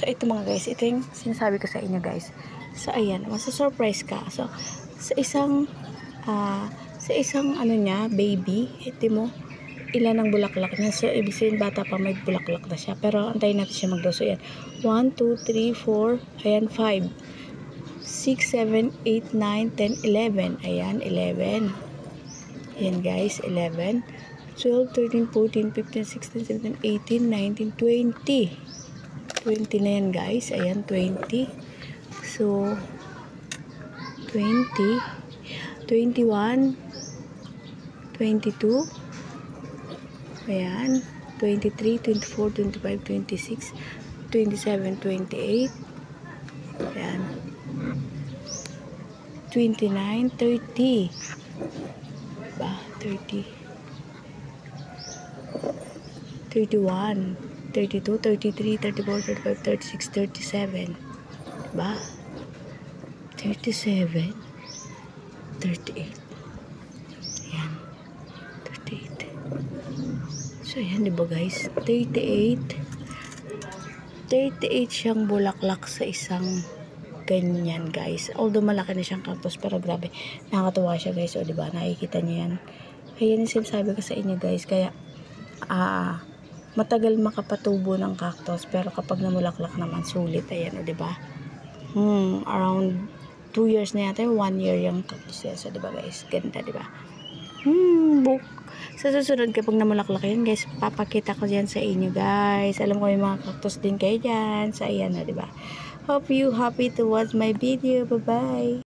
So, ito mga guys, ito yung sinasabi ko sa inyo guys. So, ayan, masa-surprise ka. So, sa isang ano niya, baby, ito mo, ilan ang bulaklak niya. So, ibig sabihin, bata pa may bulaklak na siya. Pero, antayin natin siya magdaw. So, ayan, 1, 2, 3, 4, ayan, 5, 6, 7, 8, 9, 10, 11. Ayan, 11. Ayan guys, 11, 12, 13, 14, 15, 16, 17, 18, 19, 20. 20 na yan guys. Ayan, 20. So, 20, 21, 22, ayan, 23, 24, 25, 26, 27, 28, ayan, 29, 30, ba, 30, 31, 32, 33, 34, 35, 36, 37, ba, 37, 38, ayan, 38. So, ayan, diba guys? 38 siyang bulaklak sa isang ganyan guys. Although malaki na siyang cactus, pero grabe, nakakatuwa siya guys. O, diba? Nakikita niyo yan. Ayan yung sinasabi ko sa inyo guys. Kaya, matagal makapatubo ng cactus, pero kapag namulaklak naman, sulit. Ayan, o, diba? Around 2 years na yata, 1 year yung cactus yan. So, diba guys? Ganda, diba? Sa susunod kapag namulaklak yan guys, papakita ko yan sa inyo guys. Alam ko yung mga cactus din kayo dyan. So, ayan na, diba? Hope you happy to watch my video. Bye-bye!